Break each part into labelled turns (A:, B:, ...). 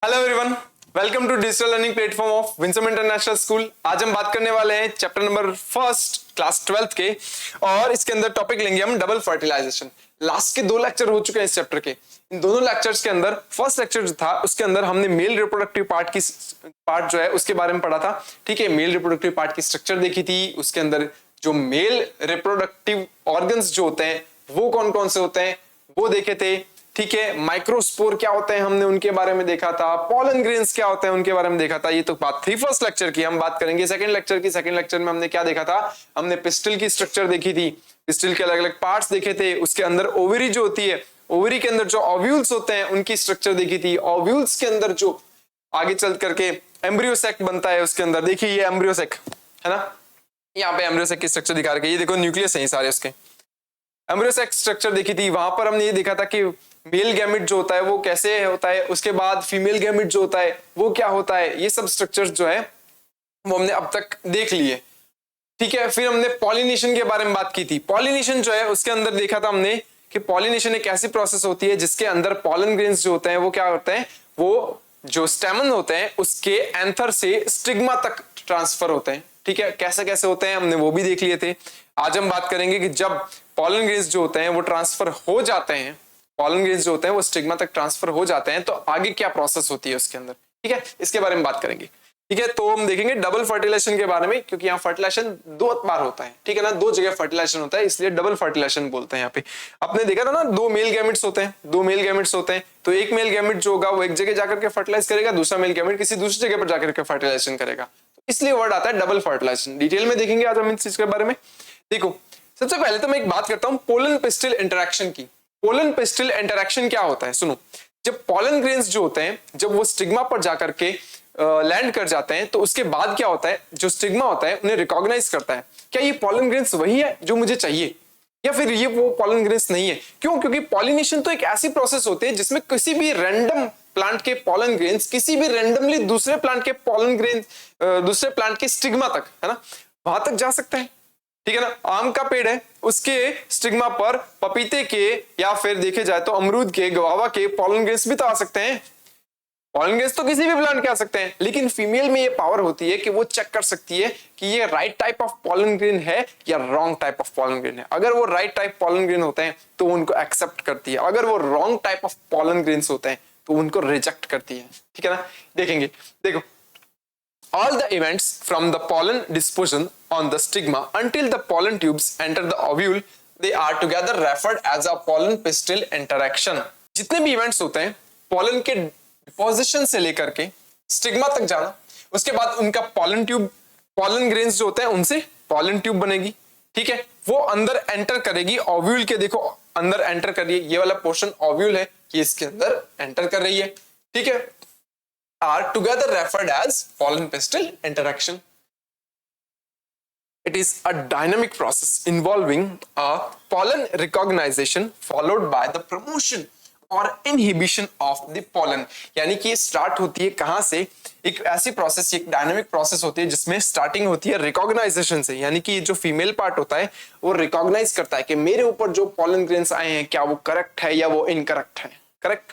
A: Hello everyone, welcome to digital learning platform of Winsome international school. आज हम बात करने वाले हैं chapter number first class 12th के, और इसके अंदर टॉपिक लेंगे हम डबल फर्टिलाइजेशन। लास्ट के 2 लेक्चर हो चुके हैं इस चैप्टर के। इन दोनों लेक्चर्स के अंदर फर्स्ट लेक्चर जो था उसके अंदर हमने मेल रिप्रोडक्टिव पार्ट जो है उसके बारे में पढ़ा था। ठीक है, मेल रिप्रोडक्टिव पार्ट की स्ट्रक्चर देखी थी, उसके अंदर जो मेल रिप्रोडक्टिव ऑर्गन्स जो होते हैं वो कौन कौन से होते हैं वो देखे थे। ठीक है, माइक्रोस्पोर क्या होते हैं हमने उनके बारे में देखा था, पॉलन ग्रेन्स क्या होते हैं उनके बारे में देखा था। ये तो बात थी फर्स्ट लेक्चर की। हम बात करेंगे सेकंड लेक्चर की। सेकंड लेक्चर में हमने क्या देखा था, हमने पिस्टल की स्ट्रक्चर देखी थी, पिस्टल के अलग अलग पार्ट्स देखे थे, उसके अंदर ओवरी जो होती है, ओवरी के अंदर जो ओव्यूल्स होते हैं उनकी स्ट्रक्चर देखी थी, ओव्यूल्स के अंदर जो आगे चल करके एम्ब्रियोसेक बनता है उसके अंदर देखिए ये एम्ब्रियोसेक है ना, यहाँ पे एम्ब्रियोसेक की स्ट्रक्चर दिखा रखे, ये देखो न्यूक्लियस है सारे उसके। एम्ब्रियोसेक स्ट्रक्चर देखी थी, वहां पर हमने ये देखा था कि मेल गैमेट जो होता है वो कैसे होता है, उसके बाद फीमेल गैमेट जो होता है वो क्या होता है, ये सब स्ट्रक्चर्स जो है वो हमने अब तक देख लिए। ठीक है, फिर हमने पॉलिनेशन के बारे में बात की थी। पॉलिनेशन जो है उसके अंदर देखा था हमने कि पॉलिनेशन एक ऐसी प्रोसेस होती है जिसके अंदर पॉलन ग्रेन्स जो होते हैं वो क्या होते हैं, वो जो स्टेमन होते हैं उसके एंथर से स्टिग्मा तक ट्रांसफर होते हैं। ठीक है, कैसे कैसे होते हैं हमने वो भी देख लिए थे। आज हम बात करेंगे कि जब पॉलन ग्रेन्स जो होते हैं वो ट्रांसफर हो जाते हैं, पॉलन ग्रेन्स जो होते हैं वो स्टिग्मा तक ट्रांसफर हो जाते हैं, तो आगे क्या प्रोसेस होती है उसके अंदर। ठीक है, इसके बारे में बात करेंगे। ठीक है, तो हम देखेंगे डबल फर्टिलाइजेशन के बारे में, क्योंकि यहाँ फर्टिलाइजेशन 2 बार होता है। ठीक है ना, 2 जगह फर्टिलाइजेशन होता है, इसलिए डबल फर्टिलाइजेशन बोलते हैं। यहाँ पे आपने देखा था ना, 2 मेल गैमेट्स होते हैं, 2 मेल गैमेट्स होते हैं, तो एक मेल गैमेट जो होगा वो एक जगह जाकर के फर्टिलाइज करेगा, दूसरा मेल गैमेट किसी दूसरी जगह पर जाकर के फर्टिलाइजेशन करेगा, इसलिए वर्ड आता है डबल फर्टिलाइजेशन। डिटेल में देखेंगे आज हम इस चीज के बारे में। देखो, सबसे पहले तो मैं एक बात करता हूँ पोलन पिस्टिल इंटरेक्शन की। पोलन पिस्टिल इंटरेक्शन क्या होता है, सुनो। जब पॉलन ग्रेन्स जो होते हैं जब वो स्टिग्मा पर जाकर के लैंड कर जाते हैं, तो उसके बाद क्या होता है, जो स्टिग्मा होता है उन्हें रिकॉग्नाइज करता है, क्या ये पॉलन ग्रेन्स वही है जो मुझे चाहिए, या फिर ये वो पॉलन ग्रेन्स नहीं है। क्यों? क्योंकि पॉलिनेशन तो एक ऐसी प्रोसेस होती है जिसमें किसी भी रैंडम प्लांट के पॉलन ग्रेन्स किसी भी रैंडमली दूसरे प्लांट के पॉलन ग्रेन्स दूसरे प्लांट के स्टिग्मा तक, है ना, वहां तक जा सकता है। ठीक है ना, आम का पेड़ है उसके स्टिग्मा पर पपीते के या फिर देखे जाए तो अमरूद के, गवावा के पॉलन ग्रेन्स भी तो आ सकते हैं। पॉलन ग्रेन्स तो किसी भी प्लांट के आ सकते हैं, लेकिन फीमेल में ये पावर होती है कि वो चेक कर सकती है कि ये right type of pollen grain है या wrong type of pollen grain है। अगर वो राइट टाइप पॉलन ग्रेन होते हैं तो उनको एक्सेप्ट करती है, अगर वो wrong type of pollen grains होते हैं तो उनको रिजेक्ट करती है। ठीक है ना, देखेंगे। देखो, all the events from the pollen dispersion on the stigma until the pollen tubes enter the ovule, they are together referred as a pollen pistil interaction। जितने भी इवेंट्स होते हैं पॉलन के डिपोजिशन से लेकर के स्टिग्मा तक जाना, उसके बाद उनका पॉलन ट्यूब, पॉलन ग्रेन्स जो होते हैं उनसे पॉलन ट्यूब बनेगी। ठीक है, वो अंदर एंटर करेगी ओव्यूल के, देखो अंदर एंटर कर रही है, ये वाला पोर्शन ओव्यूल है, ये इसके अंदर एंटर कर रही है। ठीक है, are together referred as pollen pistil interaction. It is a dynamic process involving a pollen recognition followed by the promotion or inhibition of the pollen। यानी कि स्टार्ट होती है कहां से, एक ऐसी प्रोसेस, एक डायनामिक प्रोसेस होती है जिसमें स्टार्टिंग होती है रिकॉग्नाइजेशन से, यानी कि जो फीमेल पार्ट होता है वो रिकॉग्नाइज करता है कि मेरे ऊपर जो पॉलन ग्रेन्स आए हैं क्या वो करेक्ट है या वो इनकरेक्ट है। करेक्ट।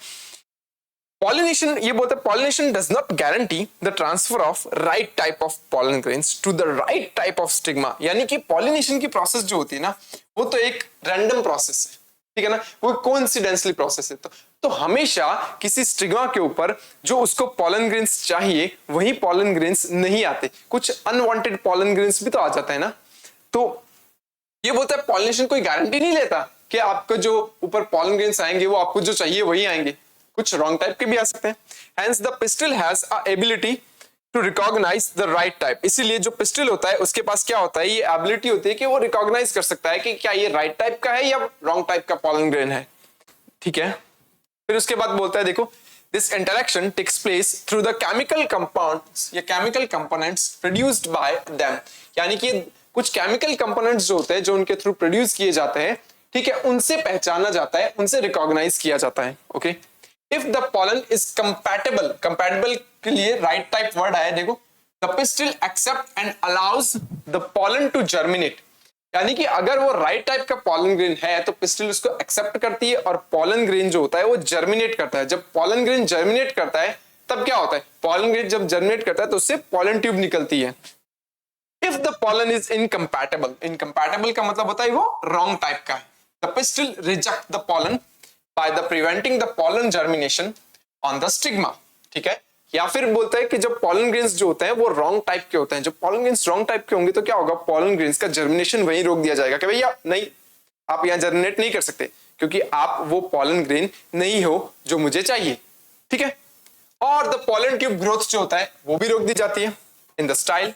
A: Pollination, ये बोलते हैं pollination does not guarantee the transfer of right type of pollen grains to the right type of stigma। यानी कि pollination की प्रोसेस जो होती है ना वो तो एक रैंडम प्रोसेस है। ठीक है ना, वो कोइंसिडेंटली प्रोसेस है। तो हमेशा किसी स्टिग्मा के ऊपर जो उसको पॉलन ग्रेन्स चाहिए वही पॉलन ग्रेन्स नहीं आते, कुछ अनवांटेड पॉलन ग्रेन्स भी तो आ जाता है ना। तो ये बोलता है पॉलिनेशन कोई गारंटी नहीं लेता कि आपको जो ऊपर पॉलन ग्रेन्स आएंगे वो आपको जो चाहिए वही आएंगे, कुछ रॉन्ग टाइप के भी आ सकते हैं। Hence the pistil has a ability to recognize the right type। इसीलिए जो पिस्टिल होता है उसके पास क्या होता है, ये एबिलिटी होती है कि वो रिकॉग्नाइज कर सकता है कि क्या ये राइट टाइप का है या रॉन्ग टाइप का पॉलन ग्रेन है। ठीक है, फिर उसके बाद बोलता है देखो, this interaction takes place through the chemical compounds या chemical components produced by them। यानी कि कुछ केमिकल कंपोनेंट्स जो होते हैं जो उनके थ्रू प्रोड्यूस किए जाते हैं, ठीक है, उनसे पहचाना जाता है, उनसे रिकॉग्नाइज किया जाता है। Okay, if the pollen is compatible, compatible के लिए right type word आया देखो, the pistil accept and allows the pollen to germinate। यानी कि अगर वो राइट टाइप का पॉलन ग्रेन है तो पिस्टिल उसको एक्सेप्ट करती है और पॉलन ग्रेन जो होता है वो जर्मिनेट करता है। जब पॉलन ग्रेन जर्मिनेट करता है तब क्या होता है, पॉलन ग्रेन जब जर्मिनेट करता है तो उससे पॉलन ट्यूब निकलती है। If the pollen is incompatible, incompatible का मतलब होता है वो रॉन्ग टाइप का है, the pistil reject the pollen by the preventing the pollen germination on the stigma, ठीक है। या फिर बोलता है कि जब पॉलन ग्रेन्स जो होते हैं वो रॉन्ग टाइप के होते हैं, जब पॉलन ग्रेन्स रॉन्ग टाइप के होंगे तो क्या होगा, पॉलन ग्रेन्स का जर्मिनेशन वहीं रोक दिया जाएगा कि भैया नहीं, आप यहाँ जर्मिनेट नहीं कर सकते क्योंकि आप वो पॉलन ग्रेन नहीं हो जो मुझे चाहिए, ठीक है। और द पॉलन ट्यूब ग्रोथ जो होता है वो भी रोक दी जाती है in the style.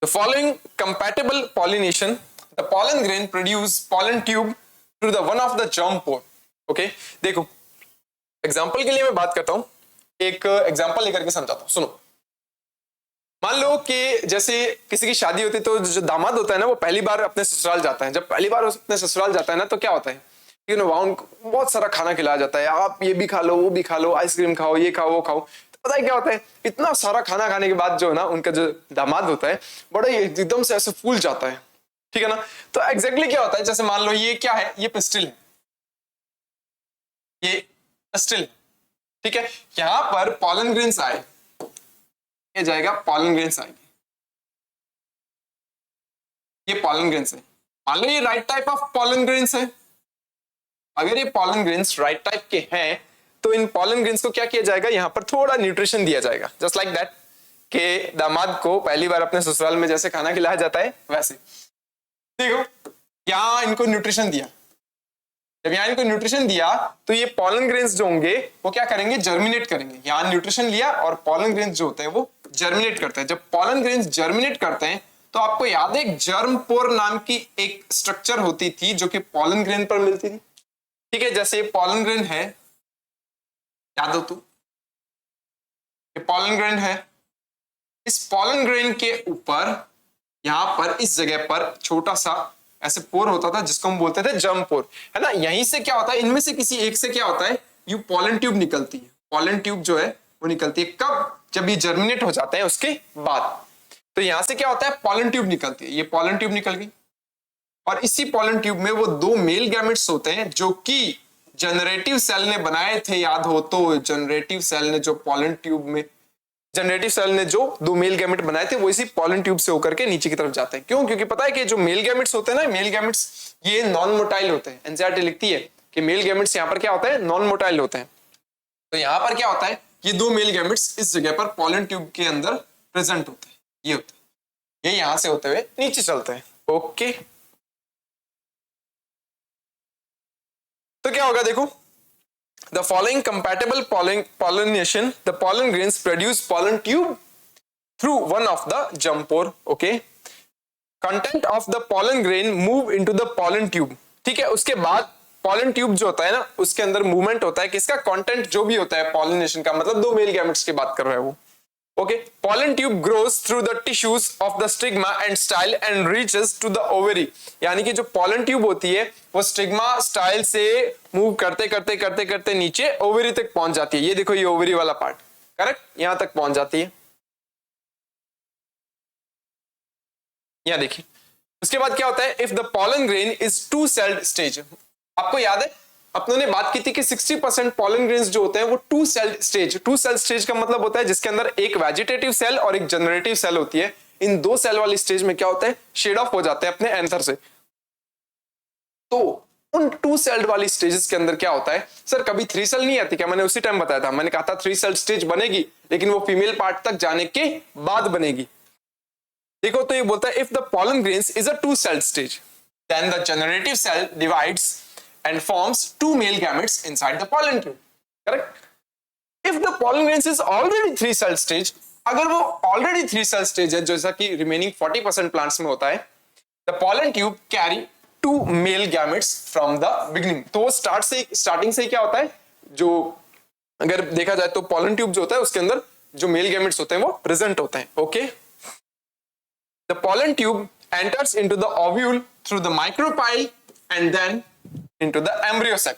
A: The following compatible pollination, the pollen grain produce pollen tube through the one of the germ pore. Okay, देखो एग्जांपल के लिए मैं बात करता हूं, एक एग्जांपल लेकर के समझाता हूं, सुनो। मान लो कि जैसे किसी की शादी होती है तो जो दामाद होता है ना वो पहली बार अपने ससुराल जाता है, जब पहली बार अपने ससुराल जाता है ना तो क्या होता है कि वहां बहुत सारा खाना खिलाया जाता है, आप ये भी खा लो वो भी खा लो, आइसक्रीम खाओ ये खाओ वो खाओ। तो पता है क्या होता है, इतना सारा खाना खाने के बाद जो है ना उनका जो दामाद होता है बड़ा एकदम से ऐसे फूल जाता है, ठीक है ना। तो एग्जैक्टली क्या होता है, जैसे मान लो ये क्या है, ये पिस्टिल है, ये पिस्टिल, ठीक है। यहां पर पॉलन ग्रेन्स आए, ये जाएगा पॉलन ग्रेन्स आएंगे, ये पॉलन ग्रेन्स है। मान लो ये right type of pollen grains है, अगर ये पॉलन ग्रेन्स राइट टाइप के हैं तो इन पॉलन ग्रेन्स को क्या किया जाएगा, यहां पर थोड़ा न्यूट्रिशन दिया जाएगा, जस्ट लाइक दैट कि दामाद को पहली बार अपने ससुराल में जैसे खाना खिलाया जाता है वैसे। देखो यहां इनको न्यूट्रिशन दिया, जब यहाँ इनको न्यूट्रिशन दिया तो ये पॉलन ग्रेन्स जो होंगे वो क्या करेंगे, जर्मिनेट करेंगे। यहाँ न्यूट्रिशन लिया और पॉलन ग्रेन्स जो होते हैं वो जर्मिनेट करते हैं। जब पॉलन ग्रेन्स जर्मिनेट करते हैं तो आपको याद है एक जर्म पोर नाम की एक स्ट्रक्चर होती थी जो कि पॉलन ग्रेन पर मिलती थी, ठीक है। जैसे ये पॉलन ग्रेन है, याद हो तू, ये पॉलन ग्रेन है, इस पॉलन ग्रेन के ऊपर यहां पर इस जगह पर छोटा सा ऐसे पोर होता था जिसको हम बोलते थे जर्म पोर, है ना। यहीं से क्या होता है, इनमें से किसी एक से क्या होता है, यू पॉलन ट्यूब निकलती है। पॉलन ट्यूब जो है वो निकलती है कब, जब ये जर्मिनेट हो जाते हैं उसके बाद। तो यहां से क्या होता है, पॉलन ट्यूब निकलती है, ये पॉलन ट्यूब निकल गई और इसी पॉलन ट्यूब में वो दो मेल गैमेट्स होते हैं जो कि जनरेटिव सेल ने बनाए थे, याद हो तो। जनरेटिव सेल ने जो पॉलन ट्यूब में, जनरेटिव सेल ने जो दो मेल गैमेट बनाए थे वो इसी पॉलन ट्यूब से होकर के नीचे की तरफ जाते हैं। क्यों, क्योंकि पता है कि जो मेल गैमेट्स होते हैं ना, मेल गैमेट्स ये नॉन मोटाइल होते हैं। एनसीईआरटी लिखती है कि मेल गैमेट्स यहाँ पर क्या होता है, नॉन मोटाइल होते हैं। तो यहाँ पर क्या होता है, ये दो मेल गैमेट्स इस जगह पर पॉलन ट्यूब के अंदर प्रेजेंट होते हैं, ये होते हैं, ये यहां से होते हुए नीचे चलते हैं। ओके, तो क्या होगा, देखो the following compatible pollination, the pollen grains produce pollen tube through one of the germ pore. Okay, content of the pollen grain move into the pollen tube, ठीक है। उसके बाद pollen tube जो होता है ना उसके अंदर मूवमेंट होता है, किसका, कंटेंट जो भी होता है pollination का, मतलब दो मेल गैमेट्स की बात कर रहा है वो। Okay, pollen tube grows through the tissues of the stigma and style and reaches to the ovary। यानी कि जो pollen tube होती है वो स्टिग्मा स्टाइल से मूव करते करते करते करते नीचे ओवरी तक पहुंच जाती है। ये देखो ये ओवरी वाला पार्ट, करेक्ट, यहां तक पहुंच जाती है। यहां देखिए, उसके बाद क्या होता है, if the pollen grain is two celled stage, आपको याद है अपनों ने बात की थी कि 60% पॉलन ग्रेन्स जो होते हैं वो टू सेल स्टेज का मतलब होता है जिसके अंदर एक वेजिटेटिव सेल और एक जनरेटिव सेल होती है। इन दो सेल वाली स्टेज में क्या होता है, शेड ऑफ हो जाते हैं अपने एंथर से। तो उन टू सेल्ड वाली स्टेजेस के अंदर क्या होता है, सर कभी थ्री सेल नहीं आती क्या, मैंने उसी टाइम बताया था, मैंने कहा था थ्री सेल स्टेज बनेगी लेकिन वो फीमेल पार्ट तक जाने के बाद बनेगी। देखो तो ये बोलता है if the pollen grains is a two celled stage then the generative cell divides and forms two male gametes inside the pollen tube, correct? If the pollen grains is already three cell stage, अगर वो already three cell stage है जैसा कि remaining 40% plants में होता है, the pollen tube carry two male gametes from the beginning। तो वो starting से क्या होता है, जो अगर देखा जाए तो pollen tube जो होता है उसके अंदर जो male gametes होते हैं वो present होते हैं। Okay, the pollen tube enters into the ovule through the micropyle and then into the embryo sac।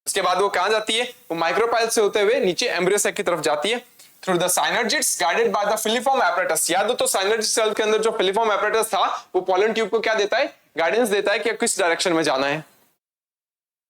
A: उसके बाद वो कहां जाती है, वो माइक्रोपाइल से होते हुए नीचे एम्ब्रियो सेक की तरफ जाती है through the synergids guided by the filiform apparatus. याद हो तो साइनर्जिट सेल के अंदर जो फिलीफॉर्म एपरेटस था वो पॉलन ट्यूब को क्या देता है, गाइडेंस देता है कि किस डायरेक्शन में जाना है।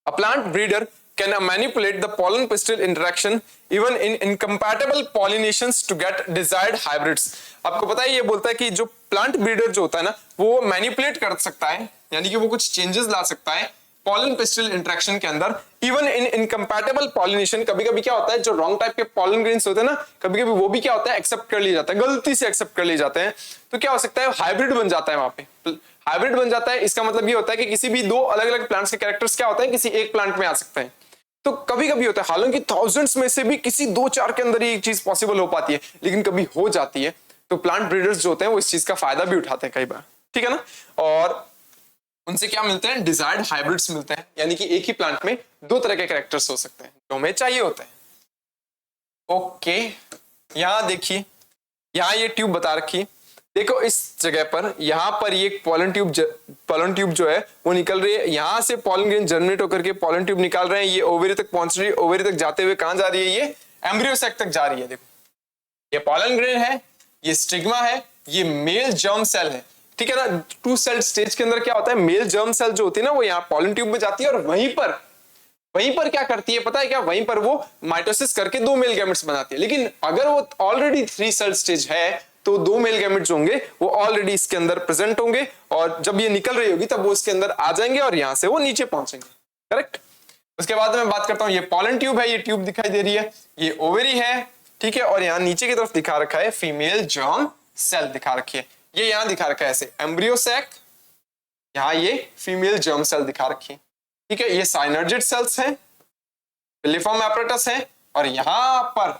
A: A plant breeder can manipulate the pollen pistil interaction even in incompatible pollinations to get desired hybrids। आपको पता है ये बोलता है कि जो प्लांट ब्रीडर जो होता है ना वो मैनिपुलेट कर सकता है, यानी कि वो कुछ चेंजेस ला सकता है पॉलन पिस्टिल इंटरेक्शन के अंदर, इवन इन इनकम्पैटिबल पॉलिनेशन। कभी कभी क्या होता है जो रॉन्ग टाइप के पॉलन ग्रेन्स होते हैं ना, कभी कभी वो भी क्या होता है एक्सेप्ट कर लिए जाता है, गलती से एक्सेप्ट कर लिए जाते हैं, तो क्या हो सकता है हाइब्रिड बन जाता है, वहां पे हाइब्रिड बन जाता है। इसका मतलब ये होता है कि किसी भी दो अलग अलग प्लांट्स के कैरेक्टर्स क्या होते हैं किसी एक प्लांट में आ सकते हैं। तो कभी कभी होता है, हालांकि थाउजेंड्स में से भी किसी दो चार के अंदर ही चीज पॉसिबल हो पाती है, लेकिन कभी हो जाती है, तो प्लांट ब्रीडर्स जो होते हैं वो इस चीज का फायदा भी उठाते हैं कई बार, ठीक है ना। और उनसे क्या मिलते हैं, डिजायर्ड हाइब्रिड्स मिलते हैं, यानी कि एक ही प्लांट में दो तरह के कैरेक्टर्स हो सकते हैं जो हमें चाहिए होते हैं। ओके, यहां देखिए, यहां ये ट्यूब बता रखी है, देखो इस जगह पर, यहां पर ये पॉलन ट्यूब जो है वो निकल रही है, यहां से पॉलन ग्रेन जर्मिनेट होकर के पॉलन ट्यूब निकाल रहे हैं, ये ओवेरी तक पहुंच रही है, ओवेरी तक जाते हुए कहां जा रही है, ये एम्ब्रियो सैक तक जा रही है। देखो ये पॉलन ग्रेन है, ये स्टिग्मा है, ये मेल जर्म सेल है, ठीक है ना। टू सेल स्टेज के अंदर क्या होता है, मेल जर्म सेल जो होती है ना वो यहाँ पॉलन ट्यूब में जाती है, और वहीं पर क्या करती है पता है क्या, वहीं पर वो माइटोसिस करके दो मेल गैमेट्स बनाती है। लेकिन अगर वो ऑलरेडी 3 सेल स्टेज है तो दो मेल गैमेट्स होंगे वो ऑलरेडी इसके अंदर प्रेजेंट होंगे, और जब ये निकल रही होगी तब वो इसके अंदर आ जाएंगे और यहां से वो नीचे पहुंचेंगे, करेक्ट। उसके बाद मैं बात करता हूं, ये पॉलन ट्यूब है, ये ट्यूब दिखाई दे रही है, ये ओवेरी है, ठीक है, और यहाँ नीचे की तरफ दिखा रखा है फीमेल जर्म सेल दिखा रखी है, ये यहां दिखा रखा है ऐसे एम्ब्रियो सैक, यहां ये फीमेल जर्म सेल दिखा रखी है, ठीक है। ये साइनर्जिड सेल्स हैं, पिलिफॉर्म एपरेटस है, और यहां पर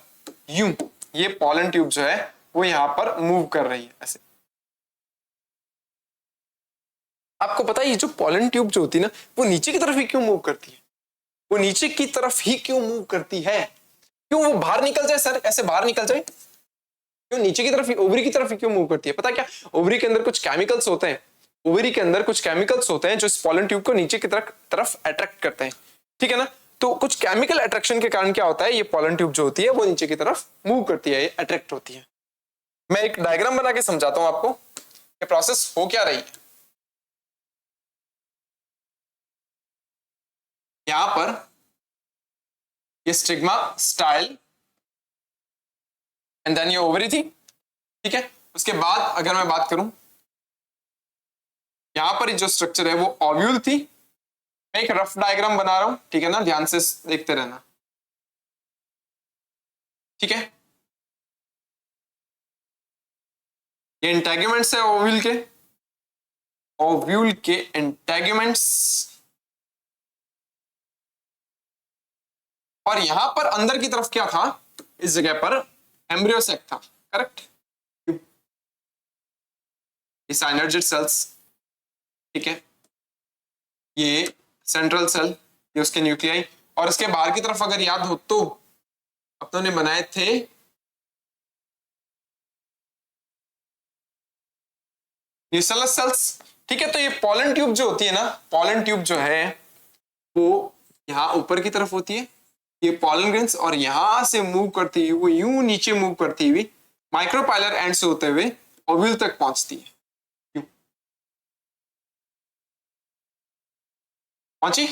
A: यूं ये पॉलन ट्यूब जो है वो यहां पर मूव कर रही है ऐसे। आपको पता है ये जो पॉलन ट्यूब जो होती है ना वो नीचे की तरफ ही क्यों मूव करती है, वो नीचे की तरफ ही क्यों मूव करती है, क्यों वो बाहर निकल जाए सर, ऐसे बाहर निकल जाए, क्यों नीचे की तरफ ही, ओवरी की तरफ ही क्यों मूव करती है। पता क्या, ओवरी के अंदर कुछ केमिकल्स होते हैं, ओवरी के अंदर कुछ केमिकल्स होते हैं जो इस पॉलन ट्यूब को नीचे की तरफ अट्रैक्ट करते हैं, ठीक है ना। तो कुछ केमिकल अट्रैक्शन के कारण क्या होता है, ये पॉलन ट्यूब जो होती है वो नीचे की तरफ मूव करती है, ये अट्रैक्ट होती है। मैं एक डायग्राम बना के समझाता हूं आपको ये प्रोसेस हो क्या रही है। यहां पर ये स्टिग्मा स्टाइल एंड देन ये ओवरी थी, ठीक है। उसके बाद अगर मैं बात करूं, यहां पर जो स्ट्रक्चर है वो ओव्यूल थी, मैं एक रफ डायग्राम बना रहा हूं, ठीक है ना, ध्यान से देखते रहना, ठीक है। ये इंटेगुमेंट्स है ओव्यूल के इंटेगुमेंट्स, और यहां पर अंदर की तरफ क्या था, इस जगह पर एम्ब्रियो सैक था, करेक्ट। ये साइनर्जिड सेल्स, ठीक है, ये सेंट्रल सेल, ये उसके न्यूक्लियाई, और इसके बाहर की तरफ अगर याद हो तो अपनों ने बनाए थे न्यूसेलस सेल्स, ठीक है। तो ये पॉलन ट्यूब जो होती है ना, पॉलन ट्यूब जो है वो यहां ऊपर की तरफ होती है, ये पॉलन ग्रेन्स, और यहां से मूव करती हुई वो यूं नीचे मूव करती हुई माइक्रोपाइलर एंड से होते हुए ओव्यूल तक पहुंचती है, पहुंची,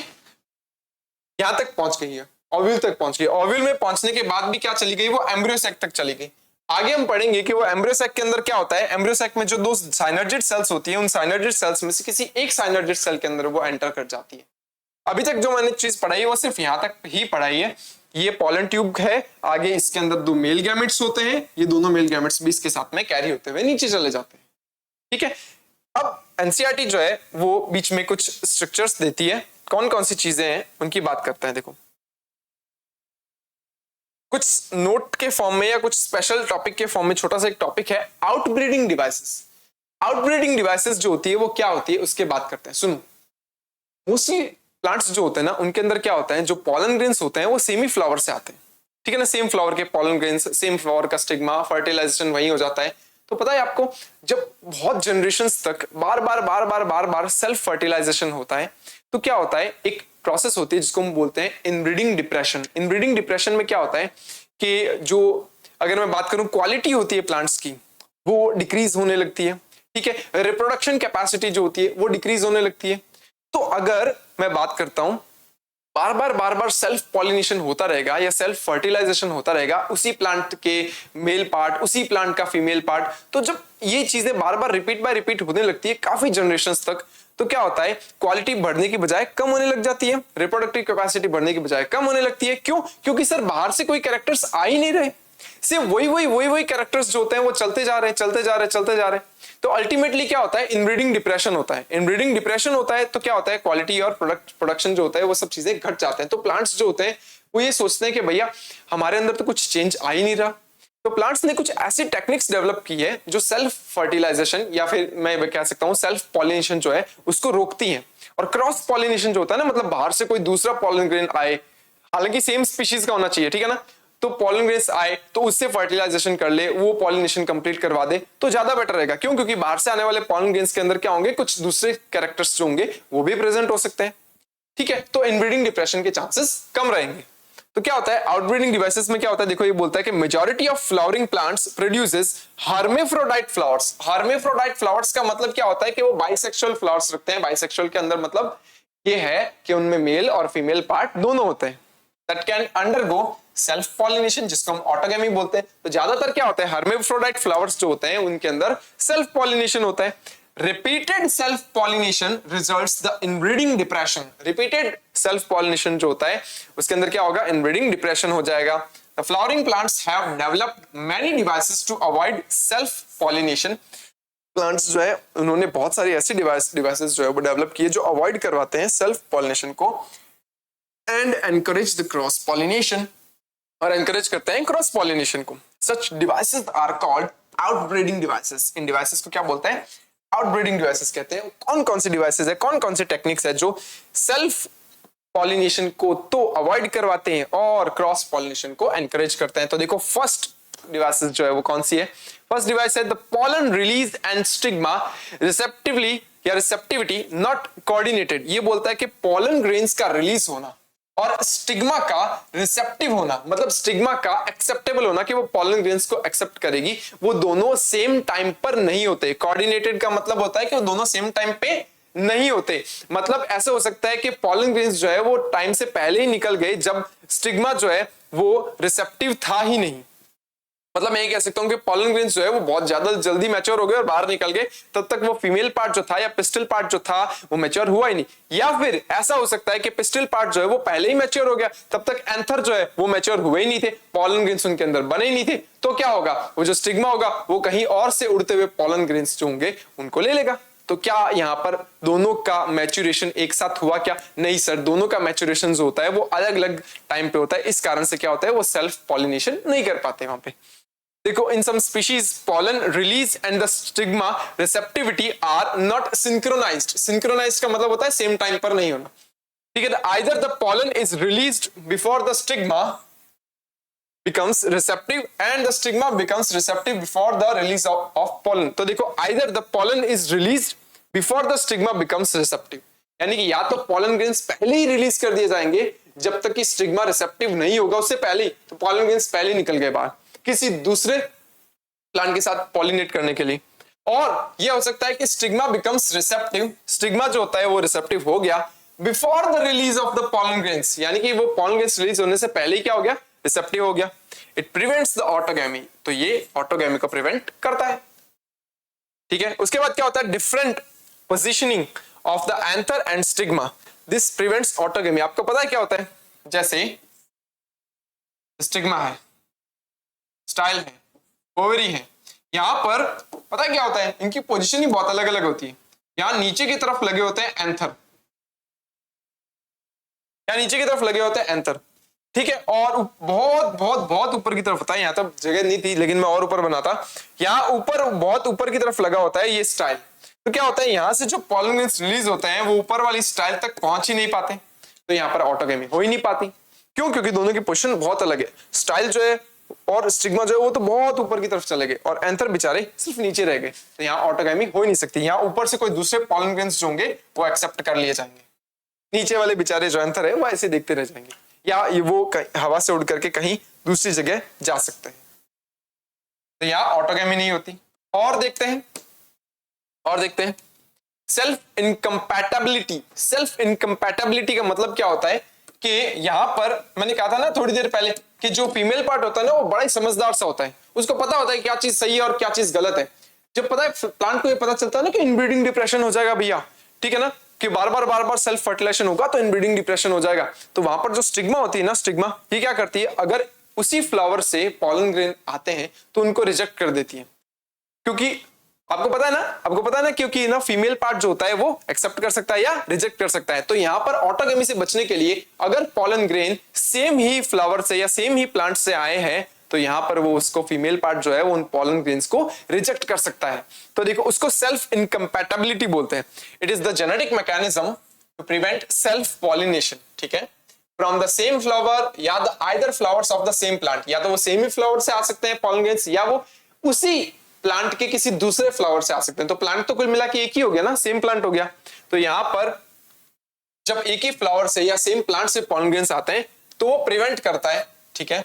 A: यहां तक पहुंच गई है, ओव्यूल तक पहुंच गई। ओव्यूल में पहुंचने के बाद भी क्या चली गई, वो एम्ब्रियो सैक तक चली गई। आगे हम पढ़ेंगे कि वो एम्ब्रियो सैक के अंदर क्या होता है, एम्ब्रियो सैक में जो दो साइनर्जिड सेल्स होती है उन साइनर्जिड सेल्स में से किसी एक साइनर्जिड सेल के अंदर वो एंटर कर जाती है। अभी तक जो मैंने चीज पढ़ाई है वो सिर्फ यहां तक ही पढ़ाई है। ये पॉलन ट्यूब है, आगे इसके अंदर दो मेल गैमेट्स होते हैं, ये दोनों मेल गैमेट्स भी इसके साथ में कैरी होते हुए नीचे चले जाते हैं, ठीक है। अब एनसीईआरटी जो है वो बीच में कुछ स्ट्रक्चर्स देती है, कौन कौन सी चीजें हैं उनकी बात करते हैं। देखो कुछ नोट के फॉर्म में या कुछ स्पेशल टॉपिक के फॉर्म में छोटा सा एक टॉपिक है आउटब्रीडिंग डिवाइसेस। आउटब्रीडिंग डिवाइसेस जो होती है वो क्या होती है उसके बात करते हैं। सुनो, मोस्टली प्लांट्स जो होते हैं ना उनके अंदर क्या होता है, जो पॉलन ग्रेन्स होते हैं वो सेमी फ्लावर से आते हैं, ठीक है ना। सेम फ्लावर के पॉलन ग्रेन्स, सेम फ्लावर का स्टिग्मा, फर्टिलाइजेशन वही हो जाता है। तो पता है आपको, जब बहुत जनरेशंस तक बार बार सेल्फ फर्टिलाइजेशन होता है तो क्या होता है, एक प्रोसेस होती है जिसको हम बोलते हैं इनब्रीडिंग डिप्रेशन। इनब्रीडिंग डिप्रेशन में क्या होता है कि जो, अगर मैं बात करूं, क्वालिटी होती है प्लांट्स की वो डिक्रीज होने लगती है, ठीक है। रिप्रोडक्शन कैपेसिटी जो होती है वो डिक्रीज होने लगती है। तो अगर मैं बात करता हूं बार बार सेल्फ पॉलिनेशन होता रहेगा या सेल्फ फर्टिलाइजेशन होता रहेगा, उसी प्लांट के मेल पार्ट, उसी प्लांट का फीमेल पार्ट, तो जब ये चीजें बार बार रिपीट बाय रिपीट होने लगती है काफी जनरेशंस तक, तो क्या होता है, क्वालिटी बढ़ने की बजाय कम होने लग जाती है, रिप्रोडक्टिव कैपेसिटी बढ़ने की बजाय कम होने लगती है। क्यों? क्योंकि सर बाहर से कोई कैरेक्टर्स आ ही नहीं रहे, सिर्फ वही कैरेक्टर्स जो होते हैं वो चलते जा रहे हैं। तो अल्टीमेटली क्या होता है, इनब्रीडिंग डिप्रेशन होता है। इनब्रीडिंग डिप्रेशन होता है तो क्या होता है, क्वालिटी और प्रोडक्शन जो होता है वो सब चीजें घट जाते हैं। तो प्लांट्स जो होते हैं वो ये सोचते हैं कि भैया हमारे अंदर तो कुछ चेंज आ ही नहीं रहा। तो प्लांट्स ने कुछ ऐसी टेक्निक्स डेवलप की है जो सेल्फ फर्टिलाइजेशन या फिर मैं कह सकता हूं सेल्फ पॉलिनेशन जो है उसको रोकती हैं। और क्रॉस पॉलिनेशन जो होता है ना, मतलब बाहर से कोई दूसरा पॉलन ग्रेन आए, हालांकि सेम स्पीशीज का होना चाहिए, ठीक है ना, तो पॉलन ग्रेन्स आए तो उससे फर्टिलाइजेशन कर ले, वो पॉलिनेशन कंप्लीट करवा दे तो ज्यादा बेटर रहेगा। क्यों? क्योंकि बाहर से आने वाले पॉलन ग्रेन्स के अंदर क्या होंगे, कुछ दूसरे कैरेक्टर्स जो होंगे वो भी प्रेजेंट हो सकते हैं, ठीक है। तो इनब्रीडिंग डिप्रेशन के चांसेस कम रहेंगे। तो क्या होता है, आउटब्रीडिंग डिवाइसेस में क्या होता है, देखो ये बोलता है कि majority of flowering plants produces hermaphrodite flowers. Hermaphrodite flowers का मतलब क्या होता है कि वो बाइसेक्सुअल फ्लावर्स रखते हैं। बाइसेक्सुअल के अंदर मतलब ये है कि उनमें मेल और फीमेल पार्ट दोनों होते हैं। That can undergo self pollination, जिसको हम ऑटोगेमी बोलते हैं। तो ज्यादातर क्या होता है, हर्मेफ्रोडाइट फ्लावर्स जो होते हैं उनके अंदर सेल्फ पॉलिनेशन होता है। Repeated self pollination results the inbreeding depression. Repeated self pollination जो होता है उसके अंदर क्या होगा, इनब्रीडिंग डिप्रेशन हो जाएगा। The flowering plants have developed many devices to avoid self pollination. Plants जो है उन्होंने बहुत सारी ऐसी डिवाइसेस जो है वो डेवलप की है जो अवॉइड करवाते हैं सेल्फ पॉलिनेशन को, and encourage the cross pollination, और एनकरेज करते हैं क्रॉस पॉलिनेशन को। Such devices are called outbreeding devices. इन डिवाइसेस को क्या बोलते हैं, आउटब्रीडिंग डिवाइसेस कहते हैं। कौन कौन सी डिवाइसेस है, कौन कौन सी टेक्निक्स है जो सेल्फ पॉलिनेशन को तो अवॉइड करवाते हैं और क्रॉस पॉलिनेशन को एनकरेज करते हैं। तो देखो फर्स्ट डिवाइसेस जो है वो कौन सी है, फर्स्ट डिवाइस है the pollen release and stigma receptively या रिसेप्टिविटी नॉट कोऑर्डिनेटेड। ये बोलता है कि पॉलन ग्रेन्स का रिलीज होना और स्टिग्मा का रिसेप्टिव होना, मतलब स्टिग्मा का एक्सेप्टेबल होना कि वो पॉलन ग्रेन्स को एक्सेप्ट करेगी, वो दोनों सेम टाइम पर नहीं होते। कोऑर्डिनेटेड का मतलब होता है कि वो दोनों सेम टाइम पे नहीं होते। मतलब ऐसा हो सकता है कि पॉलन ग्रेन्स जो है वो टाइम से पहले ही निकल गए जब स्टिग्मा जो है वो रिसेप्टिव था ही नहीं। मतलब मैं ये कह सकता हूं कि पॉलन ग्रेन्स जो है वो बहुत ज्यादा जल्दी मैच्योर हो गए और बाहर निकल गए, तब तक वो फीमेल पार्ट जो था या पिस्टल पार्ट जो था वो मैच्योर हुआ ही नहीं। या फिर ऐसा हो सकता है कि पिस्टल पार्ट जो है वो पहले ही मैच्योर हो गया, तब तक एंथर जो है वो मैच्योर हुए ही नहीं थे, पॉलन ग्रेन्स उनके अंदर बने ही नहीं थे। तो क्या होगा, वो जो स्टिग्मा होगा वो कहीं और से उड़ते हुए पॉलन ग्रेन्स जो होंगे उनको ले लेगा। तो क्या यहाँ पर दोनों का मैच्योरेशन एक साथ हुआ क्या? नहीं सर, दोनों का मैच्योरेशन जो होता है वो अलग अलग टाइम पे होता है। इस कारण से क्या होता है, वो सेल्फ पॉलिनेशन नहीं कर पाते वहां पे। देखो in some species pollen release and the stigma receptivity are not synchronized। synchronized का मतलब होता है सेम टाइम पर नहीं होना, ठीक है। either the pollen is released before the stigma becomes receptive and the stigma becomes receptive before the release of pollen। तो देखो either the pollen is released before the stigma becomes receptive, यानी कि या तो pollen grains पहले ही release कर दिए जाएंगे जब तक कि स्टिग्मा रिसेप्टिव नहीं होगा, उससे पहले ही तो pollen grains पहले निकल गए बाहर किसी दूसरे प्लांट के साथ पॉलिनेट करने के लिए। और यह हो सकता है कि स्टिग्मा बिकम्स रिसेप्टिव, स्टिग्मा जो होता है वो रिसेप्टिव हो गया before the release of the pollen grains, यानी कि वो पॉलन ग्रेन्स रिलीज होने से पहले ही क्या हो गया, रिसेप्टिव हो गया। इट प्रिवेंट्स द ऑटोगैमी, तो ये ऑटोगैमी को प्रिवेंट करता है, ठीक है। उसके बाद क्या होता है, different positioning of the anther and stigma, this prevents autogamy. आपको पता है क्या होता है, जैसे स्टिग्मा है, स्टाइल है, ओवरी है, यहां पर पता है क्या होता है, इनकी पोजीशन ही बहुत अलग अलग होती है। यहां नीचे की तरफ लगे होते हैं एंथर, यहां नीचे की तरफ लगे होते हैं एंथर, ठीक है। और बहुत बहुत बहुत ऊपर की तरफ होता है, यहां तक जगह नहीं थी लेकिन मैं और ऊपर बनाता, यहां ऊपर बहुत ऊपर की तरफ लगा होता है ये स्टाइल। तो क्या होता है, यहां से जो पॉलन ग्रेन्स रिलीज होते हैं वो ऊपर वाली स्टाइल तक पहुंच ही नहीं पाते, तो यहां पर ऑटोगैमी हो ही नहीं पाती। क्यों? क्योंकि दोनों की पोजीशन बहुत अलग है। स्टाइल जो है और स्टिग्मा जो है वो तो बहुत ऊपर की तरफ चले गए और एंथर बेचारे सिर्फ नीचे रह गए, तो यहाँ ऑटोगैमी हो ही नहीं सकती। यहाँ ऊपर से कोई दूसरे पॉलन ग्रेन्स जो होंगे वो एक्सेप्ट कर लिए जाएंगे, नीचे वाले बेचारे जो एंथर है वो ऐसे देखते रह जाएंगे, या ये वो हवा से उड़ करके कहीं दूसरी जगह जा सकते हैं, तो यहाँ ऑटोगैमी नहीं होती। और देखते हैं सेल्फ इनकम्पैटिबिलिटी। सेल्फ इनकम्पैटिबिलिटी का मतलब क्या होता है कि यहाँ पर मैंने कहा था ना थोड़ी देर पहले कि जो फीमेल पार्ट होता है ना वो बड़ा ही समझदार सा होता है, उसको पता होता है क्या चीज सही है और क्या चीज गलत है। जब पता है प्लांट को ये पता चलता है ना कि इनब्रीडिंग डिप्रेशन हो जाएगा भैया, ठीक है ना, कि बार बार सेल्फ फर्टिलाइजेशन होगा तो इनब्रीडिंग डिप्रेशन हो जाएगा, तो वहां पर जो स्टिग्मा होती है ना, स्टिग्मा ये क्या करती है, अगर उसी फ्लावर से पॉलन ग्रेन आते हैं तो उनको रिजेक्ट कर देती है। क्योंकि आपको पता है ना क्योंकि ना फीमेल पार्ट जो होता है वो एक्सेप्ट कर सकता है या रिजेक्ट कर सकता है। तो यहां पर ऑटोगेमी से बचने के लिए अगर पॉलन ग्रेन सेम ही फ्लावर से या सेम ही प्लांट से आए हैं तो यहां पर वो उसको फीमेल पार्ट जो है वो उन पॉलन ग्रेन्स को रिजेक्ट कर सकता है। तो देखो उसको सेल्फ इनकम्पैटिबिलिटी बोलते हैं। It is the genetic mechanism to prevent self pollination, ठीक है, फ्रॉम द सेम फ्लावर या the either flowers of the same plant, या तो वो सेम ही फ्लावर से आ सकते हैं पॉलन ग्रेन्स या वो उसी प्लांट के किसी दूसरे फ्लावर से आ सकते हैं। तो प्लांट तो कुल मिला के एक ही हो गया ना, सेम प्लांट हो गया। तो यहां पर जब एक ही फ्लावर से या सेम प्लांट से पॉलन ग्रेन्स आते हैं तो वो प्रिवेंट करता है, ठीक है,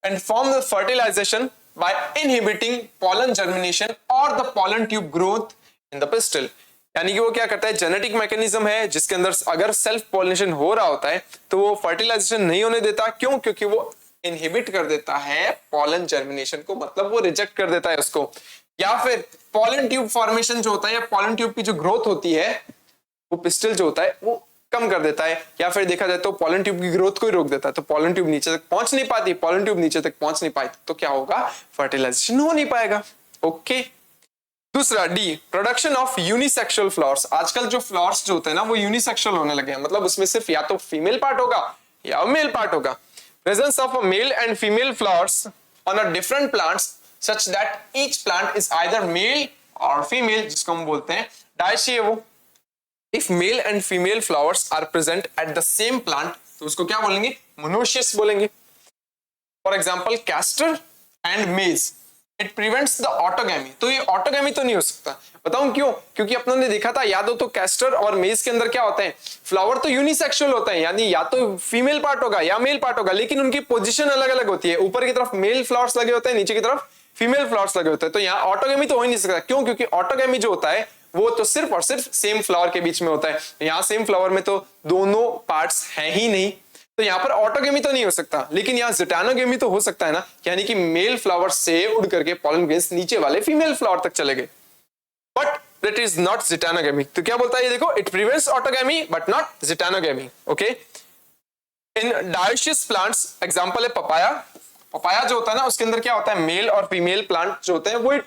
A: and form the fertilization by inhibiting pollen germination और the pollen tube growth in the pistil. यानी कि वो क्या करता है, जेनेटिक मैकेनिज्म है जिसके अंदर अगर सेल्फ पॉलिनेशन हो रहा होता है तो वो फर्टिलाइजेशन नहीं होने देता। क्यों? क्योंकि वो इनहिबिट कर देता है पॉलन जर्मिनेशन को, मतलब वो रिजेक्ट कर देता है उसको। या फिर पॉलन ट्यूब फॉर्मेशन जो होता है या पॉलन ट्यूब की जो ग्रोथ होती है वो पिस्टल जो होता है वो कम कर देता है, या फिर देखा जाए तो पॉलन ट्यूब की ग्रोथ को ही रोक देता है। तो पॉलन ट्यूब नीचे तक पहुंच नहीं पाती, पॉलन ट्यूब नीचे तक पहुंच नहीं पाई तो क्या होगा, फर्टिलाइजेशन हो नहीं पाएगा। ओके, दूसरा D, production of unisexual flowers. आजकल जो फ्लावर्स जो होते हैं ना वो यूनिसेक्सुअल होने लगे हैं, मतलब उसमें सिर्फ या तो फीमेल पार्ट होगा या मेल पार्ट होगा। Presence of a mail and female flowers on a different plants such that each plant is either male or female, जिसको हम बोलते हैं डायशिया। वो if male and female flowers are present at the same plant तो उसको क्या बोलेंगे, monoecious बोलेंगे। फॉर एग्जाम्पल कैस्टर एंड मेज, इट प्रिवेंट्स द ऑटोगैमी। तो ये ऑटोगैमी तो नहीं हो सकता, बताऊं क्यों? क्योंकि अपनों ने देखा था, याद हो तो कैस्टर और मेज के अंदर क्या होता है, फ्लावर तो यूनिसेक्सुअल होता है, यानी या तो फीमेल पार्ट होगा या मेल पार्ट होगा, लेकिन उनकी पोजीशन अलग अलग होती है। ऊपर की तरफ मेल फ्लावर्स लगे होते हैं, नीचे की तरफ फीमेल फ्लावर्स लगे होते हैं। तो यहाँ ऑटोगैमी तो हो ही नहीं सकता। क्यों? क्योंकि ऑटोगैमी जो होता है वो तो सिर्फ और सिर्फ सेम फ्लावर के बीच में होता है। यहाँ सेम फ्लावर में तो दोनों पार्ट्स हैं ही नहीं, तो यहाँ पर ऑटोगैमी तो नहीं हो सकता। लेकिन यहाँ जिटानोगैमी तो हो सकता है ना, यानी कि मेल फ्लावर से उड़ करके पॉलन ग्रेन्स नीचे वाले फीमेल फ्लावर तक चले गए, but that is not geitonogamy. तो क्या बोलता है ये देखो, it prevents autogamy but not geitonogamy. Okay, in dioecious plants example है पपाया। पपाया जो होता है ना उसके अंदर क्या होता है, मेल और फीमेल प्लांट जो होते हैं वो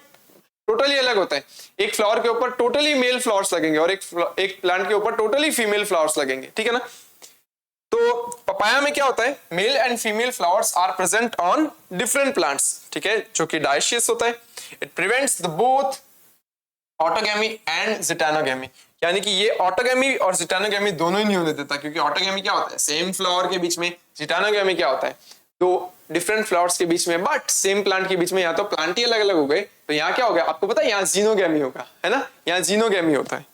A: टोटली अलग होता है। एक फ्लावर के ऊपर टोटली मेल फ्लावर्स लगेंगे और एक प्लांट के ऊपर टोटली फीमेल फ्लावर्स लगेंगे, ठीक है ना। तो पपाया में क्या होता है, male and female flowers are present on different plants, ठीक है, जो कि डायशियस होता है। It prevents the both autogamy and geitonogamy, यानी कि ये ऑटोगैमी और जिटानोगैमी दोनों ही नहीं होने देता। क्योंकि ऑटोगैमी क्या होता है, सेम फ्लावर के बीच में, जिटानोगैमी क्या होता है, दो डिफरेंट फ्लावर्स के बीच में बट सेम प्लांट के बीच में। यहाँ तो प्लांट ही अलग अलग हो गए, तो यहाँ क्या हो गया आपको पता है, यहाँ जीनोगैमी होगा, है ना, यहाँ जीनोगैमी होता है,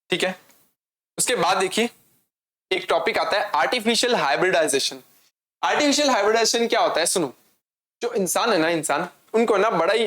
A: ठीक है। उसके बाद देखिए एक टॉपिक आता है आर्टिफिशियल हाइब्रिडाइजेशन। आर्टिफिशियल हाइब्रिडाइजेशन क्या होता है, सुनो, जो इंसान है ना, इंसान उनको ना बड़ा ही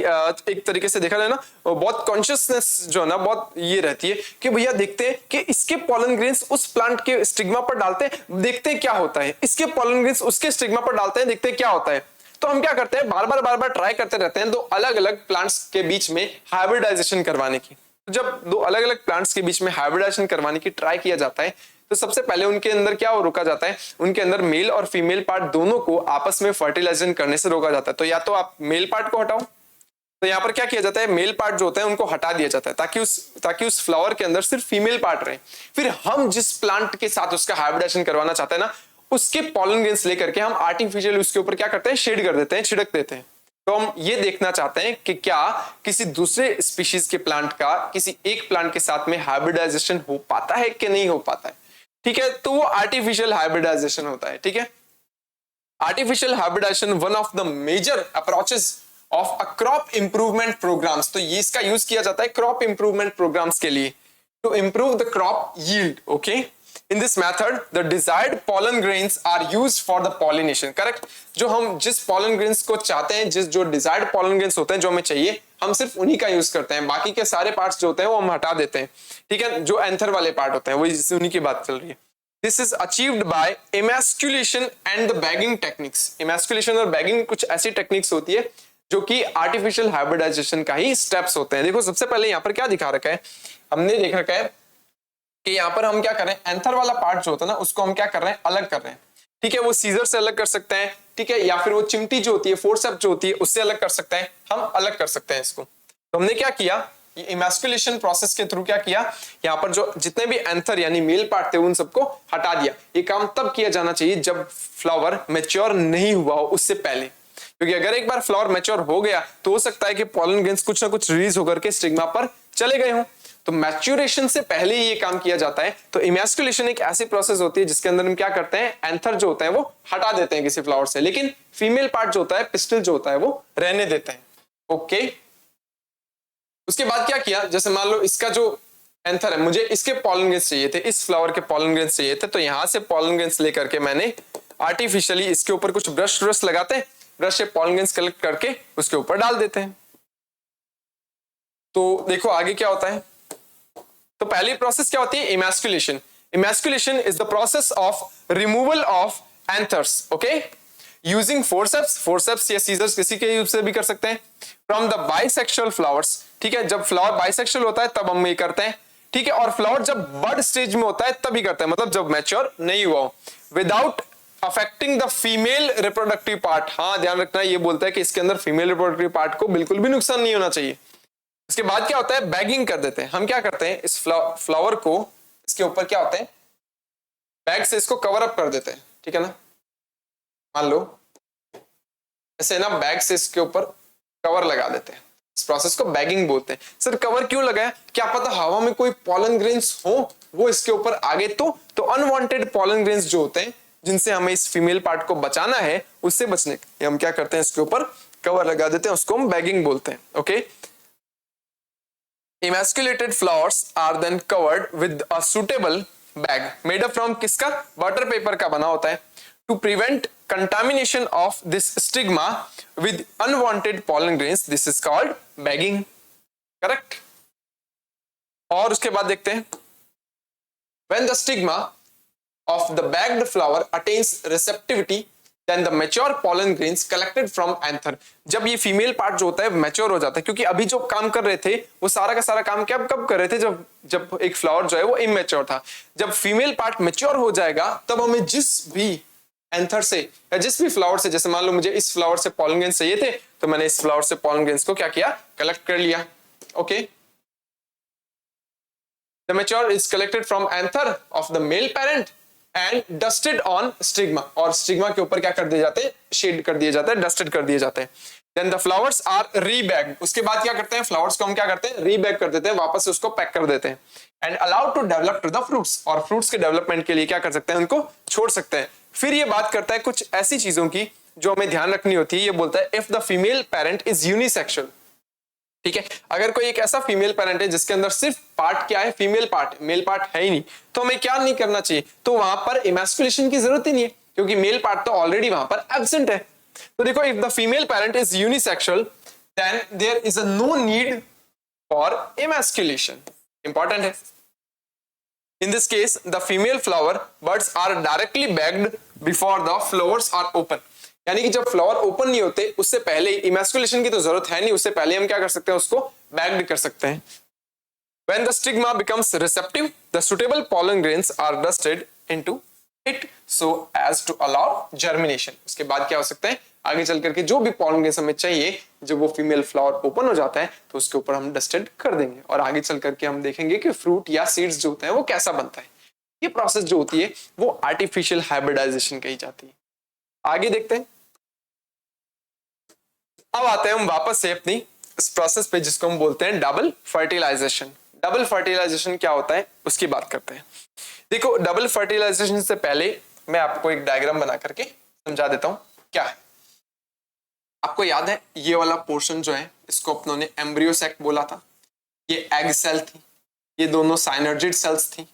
A: एक तरीके से देखा जाए ना, बहुत कॉन्शियसनेस जो है ना बहुत ये रहती है कि भैया देखते हैं कि इसके पॉलन ग्रेन्स उस प्लांट के स्टिग्मा पर डालते हैं, देखते हैं क्या होता है, इसके पॉलन ग्रेन्स उसके स्टिग्मा पर डालते हैं, देखते हैं क्या होता है। तो हम क्या करते हैं, बार बार ट्राई करते रहते हैं दो अलग अलग प्लांट्स के बीच में हाइब्रिडाइजेशन करवाने की। जब दो अलग अलग प्लांट्स के बीच में हाइब्रिडाइजेशन करवाने की ट्राई किया जाता है तो सबसे पहले उनके अंदर क्या हो रोका जाता है, उनके अंदर मेल और फीमेल पार्ट दोनों को आपस में फर्टिलाइजेशन करने से रोका जाता है। तो या तो आप मेल पार्ट को हटाओ, तो यहाँ पर क्या किया जाता है, मेल पार्ट जो होता है उनको हटा दिया जाता है ताकि उस फ्लावर के अंदर सिर्फ फीमेल पार्ट रहे। फिर हम जिस प्लांट के साथ उसका हाइब्रिडाइजेशन करवाना चाहते हैं ना, उसके पॉलन ग्रेन्स लेकर के हम आर्टिफिशियल उसके ऊपर क्या करते हैं, शेड कर देते हैं, छिड़क देते हैं। तो हम ये देखना चाहते हैं कि क्या किसी दूसरे स्पीशीज के प्लांट का किसी एक प्लांट के साथ में हाइब्रिडाइजेशन हो पाता है कि नहीं हो पाता है, ठीक है। तो वो आर्टिफिशियल हाइब्रिडाइजेशन होता है, ठीक है। Artificial hybridisation one of the major approaches of a crop improvement programs. तो ये इसका यूज किया जाता है क्रॉप इंप्रूवमेंट प्रोग्राम्स के लिए, to improve the crop yield. Okay, in this method the desired pollen grains are used for the pollination. Correct, जो हम जिस पॉलन ग्रेन्स को चाहते हैं, जो डिजायर्ड पॉलन ग्रेन्स होते हैं जो हमें चाहिए, हम सिर्फ उन्हीं का यूज करते हैं, बाकी के सारे पार्ट्स जो होते हैं वो हम हटा देते हैं, ठीक है। जो एंथर वाले पार्ट होते हैं वही उन्हीं की बात चल रही है। This is achieved by emasculation and the bagging techniques. Emasculation और बैगिंग कुछ ऐसी टेक्निक्स होती है जो कि आर्टिफिशियल हाइब्रिडाइजेशन का ही स्टेप्स होते हैं। देखो सबसे पहले यहाँ पर क्या दिखा रखा है, हमने देख रखा है कि यहाँ पर हम क्या कर रहे हैं, एंथर वाला पार्ट जो होता है ना उसको हम क्या कर रहे हैं, अलग कर रहे हैं। ठीक है, वो सीजर से अलग कर सकते हैं, ठीक है, या फिर वो चिमटी जो होती है, फोर्सेप्स जो होती है उससे अलग कर सकते हैं, हम अलग कर सकते हैं इसको। तो हमने क्या किया, ये इमैस्कुलेशन प्रोसेस के थ्रू क्या किया, यहाँ पर जो जितने भी एंथर यानी मेल पार्ट थे उन सबको हटा दिया। ये काम तब किया जाना चाहिए जब फ्लावर मैच्योर नहीं हुआ हो, उससे पहले, क्योंकि अगर एक बार फ्लावर मैच्योर हो गया तो हो सकता है कि पॉलन ग्रेन्स कुछ ना कुछ रिलीज होकर के स्टिग्मा पर चले गए हों। तो मैच्योरेशन से पहले ही ये काम किया जाता है। तो इमैस्कुलेशन एक ऐसी प्रोसेस होती है जिसके अंदर हम क्या करते हैं, एंथर जो होता है वो हटा देते हैं किसी फ्लावर से, लेकिन फीमेल पार्ट जो होता है, पिस्टल जो होता है, वो रहने देते हैं। ओके, उसके बाद क्या किया, जैसे मान लो इसका जो एंथर है, मुझे इसके पॉलन ग्रेन्स चाहिए थे, इस फ्लावर के पॉलन ग्रेन्स चाहिए थे, तो यहां से पॉलन ग्रेन्स लेकर के मैंने आर्टिफिशियली इसके ऊपर कुछ ब्रश लगाते हैं, ब्रश से पॉलन ग्रेन्स कलेक्ट करके उसके ऊपर डाल देते हैं। तो देखो आगे क्या होता है। तो पहली प्रोसेस क्या होती है, emasculation. Emasculation is the process of removal of anthers, okay, using forceps या सीजर्स, किसी के यूज से भी कर सकते हैं, फ्रॉम द बाइसेक्सुअल फ्लावर्स। ठीक है, जब फ्लावर बाइसेक्सुअल होता है तब हम ये करते हैं, ठीक है, और फ्लावर जब बड स्टेज में होता है तभी करते हैं, मतलब जब मैच्योर नहीं हुआ हो, without affecting the female reproductive part. हाँ ध्यान रखना, ये बोलता है कि इसके अंदर फीमेल रिप्रोडक्टिव पार्ट को बिल्कुल भी नुकसान नहीं होना चाहिए। इसके बाद क्या होता है, बैगिंग कर देते हैं। हम क्या करते हैं, इस फ्लावर को इसके ऊपर क्या होते हैं, बैग से इसको कवर अप कर देते हैं, ठीक है ना, मान लो ऐसे ना, बैग से इसके ऊपर कवर लगा देते हैं। इस प्रोसेस को बैगिंग बोलते हैं। सर कवर क्यों लगाया, क्या पता हवा में कोई पॉलन ग्रेन्स हो, वो इसके ऊपर आगे तो अनवांटेड पॉलन ग्रेन्स जो होते हैं जिनसे हमें इस फीमेल पार्ट को बचाना है, उससे बचने के लिए हम क्या करते हैं, इसके ऊपर कवर लगा देते हैं, उसको हम बैगिंग बोलते हैं। Okay, emasculated flowers are then covered with a suitable bag made up from किसका, बटर पेपर का बना होता है, to prevent contamination of this stigma with unwanted pollen grains. This is called bagging, correct? और उसके बाद देखते हैं, when the stigma of the bagged flower attains receptivity then the mature pollen grains collected from anther। जब ये female part जो होता है मैच्योर हो जाता है, क्योंकि अभी जो काम कर रहे थे वो सारा का सारा काम क्या कब कर रहे थे, जब एक फ्लावर जो है वो इमेच्योर था। जब फीमेल पार्ट मैच्योर हो जाएगा तब हमें जिस भी एंथर से या जिस भी फ्लावर से, जैसे मान लो मुझे इस फ्लावर से पॉलन ग्रेन्स चाहिए थे, तो मैंने इस फ्लावर से पॉलन ग्रेन्स को क्या किया, कलेक्ट कर लिया। Okay, the mature is collected from anther of the male parent and dusted on stigma, और स्टिग्मा के ऊपर क्या कर दिए जाते हैं, शेड कर दिए जाते हैं, डस्टेड कर दिए जाते हैं। then the flowers are rebagged। उसके बाद क्या करते हैं, फ्लावर्स को हम क्या करते हैं, रीबैग कर देते हैं, वापस से उसको पैक कर देते हैं, and allowed to develop to the fruits, और फ्रूट्स के डेवलपमेंट के लिए क्या कर सकते हैं, उनको छोड़ सकते हैं। फिर ये बात करता है कुछ ऐसी चीजों की जो हमें ध्यान रखनी होती है। ये बोलता है if the female parent is unisexual, ठीक है, अगर कोई एक ऐसा फीमेल पेरेंट है जिसके अंदर सिर्फ पार्ट क्या है, फीमेल पार्ट, मेल पार्ट है ही नहीं, तो हमें क्या नहीं करना चाहिए, तो वहां पर इमैस्कुलेशन की जरूरत ही नहीं है, क्योंकि मेल पार्ट तो ऑलरेडी वहां पर एब्सेंट है। तो देखो, if the female parent is unisexual then there is a no need for emasculation. Important है। In this case, the female flower buds are directly bagged before the flowers are open। यानी कि जब flower open नहीं होते उससे पहले, emasculation की तो जरूरत है नहीं, उससे पहले हम क्या कर सकते हैं, उसको बैग्ड कर सकते हैं। When the stigma becomes receptive, the suitable pollen grains are dusted into it so as to allow germination। उसके बाद क्या हो सकता है, आगे चल करके जो भी पॉलन ग्रेन्स हमें चाहिए, जब वो फीमेल फ्लावर ओपन हो जाता है तो उसके ऊपर हम डस्टेड कर देंगे, और आगे चल करके हम देखेंगे कि फ्रूट या सीड्स जो होते हैं वो कैसा बनता है। ये प्रोसेस जो होती है वो आर्टिफिशियल हाइब्रिडाइजेशन कही जाती है। आगे देखते हैं। अब आते हैं हम वापस से अपनी इस प्रोसेस पे जिसको हम बोलते हैं डबल फर्टिलाइजेशन। डबल फर्टिलाइजेशन क्या होता है उसकी बात करते हैं। देखो, डबल फर्टिलाइजेशन से पहले मैं आपको एक डायग्राम बना करके समझा देता हूं क्या है। आपको याद है ये वाला पोर्शन जो है, इसको अपनों ने एम्ब्रियो सैक बोला था, ये एग सेल थी, ये दोनों साइनर्जिड सेल्स थी,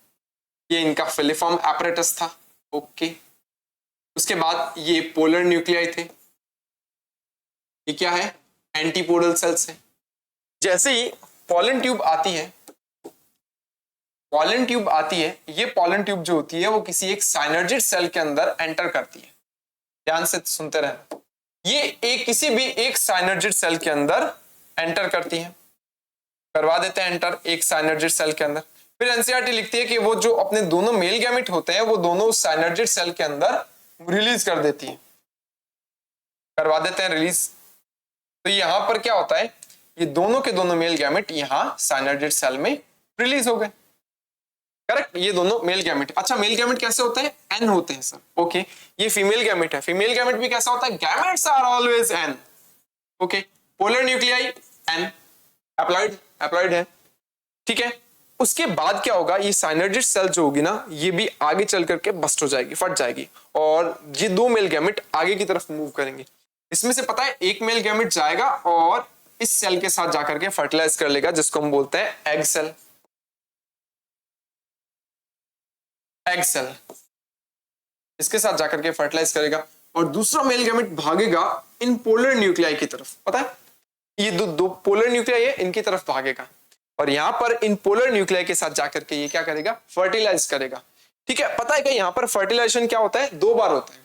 A: ये इनका फिलिफॉर्म एपरेटस था। ओके, उसके बाद ये पोलर न्यूक्लियाई थे, ये क्या है, एंटीपोडल सेल्स है। जैसे ही पॉलन ट्यूब आती है, पॉलन ट्यूब आती है, ये पॉलन ट्यूब जो होती है वो किसी एक साइनर्जिड सेल के अंदर एंटर करती है। ध्यान से सुनते रहे, ये एक किसी भी एक साइनर्जिड सेल के अंदर एंटर करती है, करवा देते हैं एंटर एक साइनर्जिड सेल के अंदर। फिर एनसीईआरटी लिखती है कि वो जो अपने दोनों मेल गैमेट होते हैं वो दोनों उस साइनर्जिड सेल के अंदर रिलीज कर देती है, करवा देते हैं रिलीज। तो यहां पर क्या होता है, ये दोनों के दोनों मेल गैमेट यहां साइनर्जिड सेल में रिलीज हो गए। करेक्ट, ये दोनों मेल गैमेट। अच्छा, मेल गैमेट कैसे होते हैं? एन होते हैं सर। ओके, ये फीमेल गैमेट है, फीमेल गैमेट भी कैसा होता है? Gametes are always n. Okay, polar nuclei n, haploid है, ठीक है। उसके बाद क्या होगा, ये साइनर्जिड सेल जो होगी ना, ये भी आगे चल करके बस्ट हो जाएगी, फट जाएगी, और ये दो मेल गैमेट आगे की तरफ मूव करेंगे। इसमें से पता है एक मेल गैमेट जाएगा और इस सेल के साथ जाकर के फर्टिलाइज कर लेगा, जिसको हम बोलते हैं एग सेल। एग सेल इसके साथ जाकर के फर्टिलाइज करेगा, और दूसरा मेल गैमेट भागेगा इन पोलर न्यूक्लियाई की तरफ। पता है, ये दो पोलर न्यूक्लियाई है, इनकी तरफ भागेगा, और यहां पर इन पोलर न्यूक्लियाई के साथ जाकर के ये क्या करेगा? फर्टिलाइज करेगा। ठीक है, पता है कि यहां पर फर्टिलाइजेशन क्या होता है? 2 बार होता है।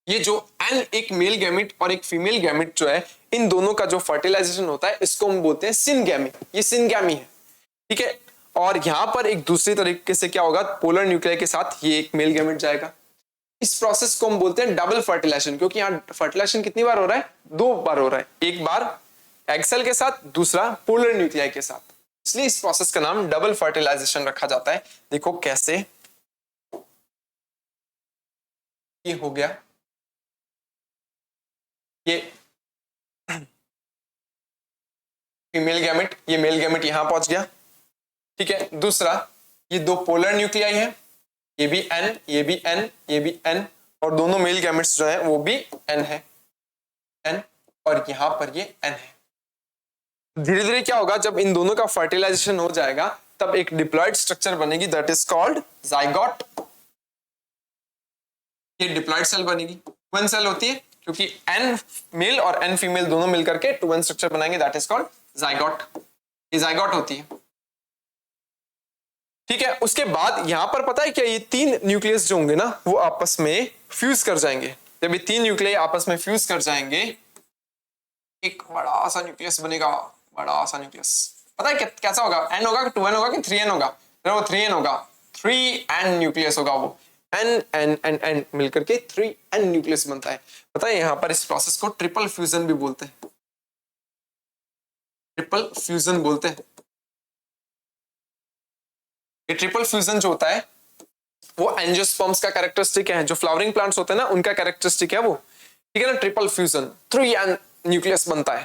A: ये जो एन एक मेल गैमेट और एक फीमेल गैमेट जो है, इन दोनों का जो फर्टिलाइजेशन होता है इसको हम बोलते हैं सिनगैमी। ये सिनगैमी है, ठीक है। और यहां पर एक दूसरी तरीके से क्या होगा, पोलर न्यूक्लियाई के साथ ये एक मेल गैमेट जाएगा। इस प्रोसेस को हम बोलते हैं डबल फर्टिलाइजेशन, क्योंकि यहाँ फर्टिलाइजेशन कितनी बार हो रहा है? 2 बार हो रहा है, एक बार एग सेल के साथ, दूसरा पोलर न्यूक्लियाई के साथ, इसलिए इस प्रोसेस का नाम डबल फर्टिलाइजेशन रखा जाता है। देखो कैसे, ये हो गया, ये फीमेल गैमेट, ये मेल गैमेट यहां पहुंच गया, ठीक है। दूसरा, ये 2 पोलर न्यूक्लियाई है, ये भी एन, ये भी एन, ये भी एन, और दोनों मेल गैमेट्स जो है वो भी एन है, एन, और यहां पर ये एन है। धीरे धीरे क्या होगा, जब इन दोनों का फर्टिलाइजेशन हो जाएगा तब एक डिप्लॉयड स्ट्रक्चर बनेगी, दैट इज कॉल्ड जाइगोट। ये डिप्लॉयड सेल बनेगी, 1 सेल होती है, क्योंकि एन मेल और एन फीमेल दोनों मिलकर के 2n स्ट्रक्चर बनाएंगे, दैट इज कॉल्ड जाइगोट। ये जाइगोट होती है, ठीक है। उसके बाद यहां पर पता है क्या, ये 3 न्यूक्लियस जो होंगे ना वो आपस में फ्यूज कर जाएंगे। जब ये 3 न्यूक्लियाई आपस में फ्यूज कर जाएंगे, एक बड़ा सा न्यूक्लियस बनेगा, बड़ा सा न्यूक्लियस। पता है कैसा होगा? एन होगा कि 2n होगा कि 3n होगा? वो 3n होगा, 3n न्यूक्लियस होगा, वो एन एन एन एन मिलकर के 3n न्यूक्लियस बनता है। पता है यहां पर इस प्रोसेस को ट्रिपल फ्यूजन भी बोलते हैं, ट्रिपल फ्यूजन बोलते हैं। ये ट्रिपल फ्यूजन जो होता है वो एंजियोस्पर्म्स का कैरेक्टरिस्टिक है, जो फ्लावरिंग प्लांट्स होते हैं ना उनका कैरेक्टरिस्टिक है वो, ठीक है ना। ट्रिपल फ्यूजन 3n न्यूक्लियस बनता है,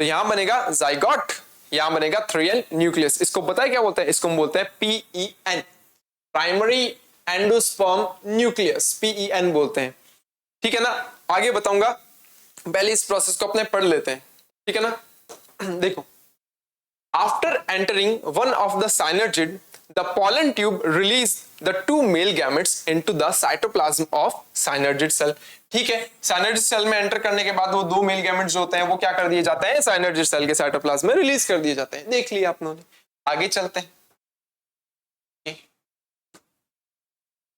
A: तो यहां बनेगा जाइगोट, यहां बनेगा 3n न्यूक्लियस। इसको पता है क्या बोलते हैं? इसको हम बोलते हैं PEN, primary endosperm nucleus, PEN बोलते हैं, ठीक है ना। आगे बताऊंगा, पहले इस प्रोसेस को अपने पढ़ लेते हैं, ठीक है ना। देखो, after entering one of the साइनर्जिड, the pollen tube release the 2 male gametes into the cytoplasm of synergid cell। ठीक है, साइनर्जिड सेल में एंटर करने के बाद वो 2 मेल गैमेट्स जो होते हैं वो क्या कर दिए जाते हैं? साइनर्जिड सेल के साइटोप्लाज्म में रिलीज कर दिए जाते हैं। देख लिया आप लोगों ने, आगे चलते हैं।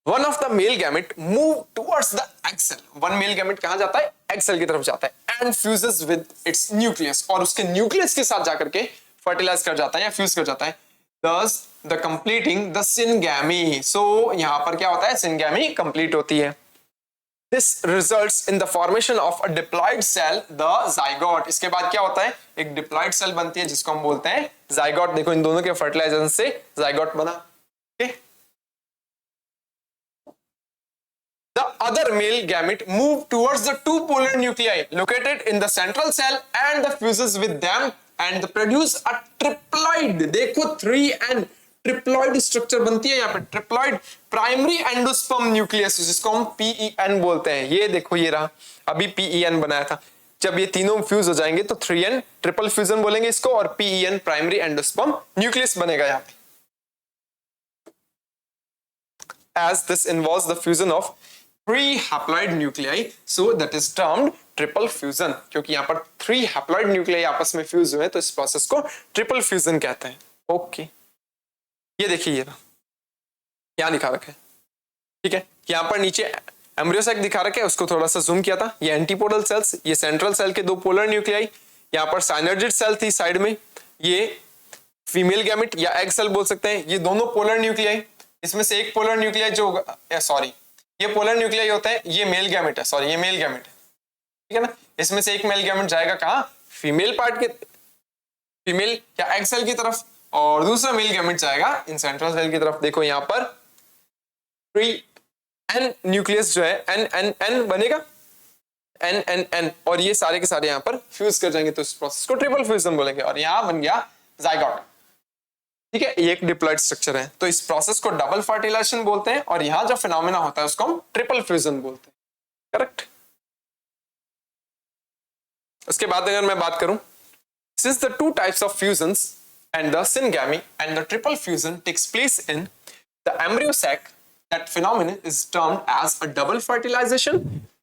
A: One of the male gamete move towards the egg cell. One male gamete कहां जाता है? एग सेल की तरफ जाता है, and fuses with its nucleus, और उसके न्यूक्लियस के साथ जाकर के फर्टिलाइज कर जाता है या फ्यूज कर जाता है, thus the completing the syngamy। so यहां पर क्या होता है? syngamy complete होती है। this results in the formation of a diploid cell, the zygote। इसके बाद क्या होता है? एक diploid cell बनती है जिसको हम बोलते हैं zygote। देखो इन दोनों के फर्टिलाइजेशन से zygote बना, okay? The other male gamete move towards the 2 polar nuclei located in the central cell and the fuses with them and produce a triploid। देखो 3n ट्रिप्लॉइड स्ट्रक्चर बनती है यहाँ पे, ट्रिप्लॉइड प्राइमरी एंडोस्पर्म न्यूक्लियस, जिसको हम PEN बोलते हैं। ये देखो, ये रहा, अभी PEN बनाया था। जब ये तीनों फ्यूज हो जाएंगे तो 3n ट्रिपल फ्यूजन बोलेंगे इसको, और PEN प्राइमरी एंडोस्पर्म न्यूक्लियस बनेगा यहाँ पे। As this involves the fusion of 3 haploid nuclei, so that is termed triple fusion. क्योंकि यहाँ पर 3 हैप्लॉइड न्यूक्लियाई आपस में फ्यूज हुए तो इस प्रोसेस को ट्रिपल फ्यूजन कहते हैं। ओके ये देखिए, ये यहाँ दिखा रखा है, ठीक है। यहाँ पर नीचे एम्ब्रियो सैक दिखा रखा है, उसको थोड़ा सा जूम किया था। ये एंटीपोडल सेल्स, ये सेंट्रल सेल के दो पोलर न्यूक्लियाई, यहाँ पर साइनर्जिड सेल थी साइड में, ये फीमेल गैमेट या एग सेल बोल सकते हैं, ये दोनों पोलर न्यूक्लियाई। इसमें से एक पोलर न्यूक्लियाई जो होगा, सॉरी ये पोलर न्यूक्लियाई होता है, ये मेल गैमेट है, सॉरी ये मेल गैमेट है, ठीक है ना। इसमें से एक मेल गैमेट जाएगा कहाँ, फीमेल पार्ट के, फीमेल या एग सेल की तरफ, और दूसरा मेल गैमेट जाएगा इन सेंट्रल सेल की तरफ। देखो यहाँ पर एन न्यूक्लियस जो है एन एन एन बनेगा, एन एन एन, और ये सारे के सारे यहाँ पर फ्यूज कर जाएंगे, तो इस प्रोसेस को ट्रिपल फ्यूजन बोलेंगे, और यहाँ बन गया जाइगोट, ठीक है। ये एक डिप्लॉइड स्ट्रक्चर है, तो इस प्रोसेस को डबल फर्टिलाइजेशन बोलते हैं, और यहाँ जो फिनोमेना होता है उसको हम ट्रिपल फ्यूजन बोलते हैं, करेक्ट। उसके बाद अगर मैं बात करूं, since the two types of fusions and the syngamy and the triple fusion takes place in the embryo sac, that phenomenon is termed as a double fertilization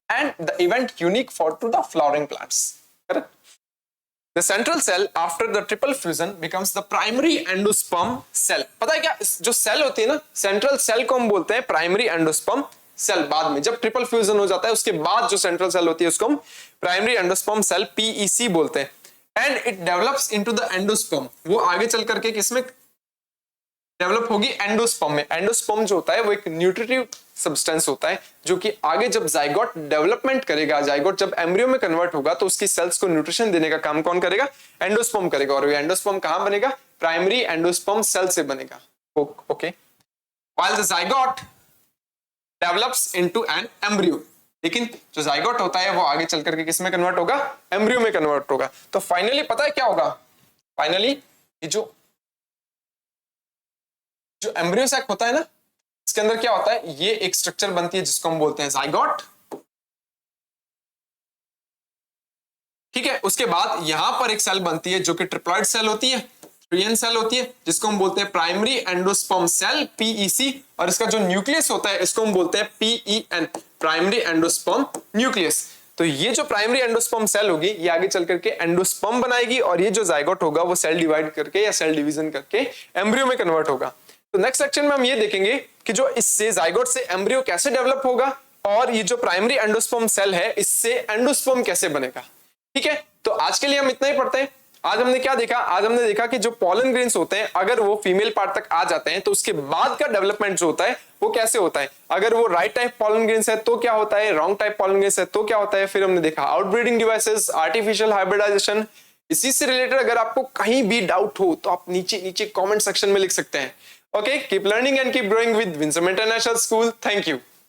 A: and the event unique to the flowering plants, correct. The central cell after the triple fusion becomes the primary endosperm cell. पता है क्या, जो cell होती है ना, central cell को हम बोलते हैं प्राइमरी एंडोस्पर्म सेल। बाद में जब ट्रिपल फ्यूजन हो जाता है उसके बाद जो सेंट्रल सेल होती है उसको हम प्राइमरी एंडोस्पर्म सेल PEC बोलते हैं। And it develops into the endosperm, वो आगे चल करके किसमें डेवलप होगी, एंडोस्पर्म में। एंडोस्पर्म जो होता है वो एक न्यूट्रिटिव सब्सटेंस होता है, जो कि आगे जब जाइगोट डेवलपमेंट करेगा, जाइगोट जब एम्ब्रियो में कन्वर्ट होगा तो उसकी सेल्स को न्यूट्रिशन देने का काम कौन करेगा, एंडोस्पर्म करेगा। और ये एंडोस्पर्म कहां बनेगा, प्राइमरी एंडोस्पर्म सेल से बनेगा, okay. While the zygote develops into an embryo, लेकिन जो जाइगोट होता है वो आगे चल करके किसमें कन्वर्ट होगा, एम्ब्रियो में कन्वर्ट होगा। तो फाइनली पता है क्या होगा, फाइनली ये जो एम्ब्रियो सैक होता है ना, इसके अंदर क्या होता है, ये एक स्ट्रक्चर बनती है जिसको हम बोलते हैं जाइगोट, ठीक है। उसके बाद यहां पर एक सेल बनती है जो कि ट्रिप्लॉइड सेल होती है, ट्रियन सेल होती है, जिसको हम बोलते हैं प्राइमरी एंडोस्पर्म सेल PEC, और इसका जो न्यूक्लियस होता है इसको हम बोलते हैं PEN, प्राइमरी एंडोस्पर्म न्यूक्लियस। तो ये जो प्राइमरी एंडोस्पर्म सेल होगी ये आगे चल करके एंडोस्पर्म बनाएगी, और ये जो जाइगोट होगा वो सेल डिवाइड करके या सेल डिवीजन करके एम्ब्रियो में कन्वर्ट होगा। तो नेक्स्ट सेक्शन में हम ये देखेंगे कि जो इससे जाइगोट से एम्ब्रियो कैसे डेवलप होगा, और ये जो प्राइमरी एंडोस्पर्म सेल है इससे एंडोस्पर्म कैसे बनेगा, ठीक है। तो आज के लिए हम इतना ही पढ़ते हैं। आज हमने क्या देखा, आज हमने देखा कि जो पॉलन ग्रेन्स होते हैं अगर वो फीमेल पार्ट तक आ जाते हैं तो उसके बाद का डेवलपमेंट जो होता है वो कैसे होता है। अगर वो राइट टाइप पॉलन ग्रेन्स है तो क्या होता है, रॉन्ग टाइप पॉलन ग्रेन्स है तो क्या होता है। फिर हमने देखा आउटब्रीडिंग डिवाइसेस, आर्टिफिशियल हाइब्रिडाइजेशन। इसी से रिलेटेड अगर आपको कहीं भी डाउट हो तो आप नीचे नीचे कमेंट सेक्शन में लिख सकते हैं। Okay, keep learning and keep growing with Winsome international school. Thank you.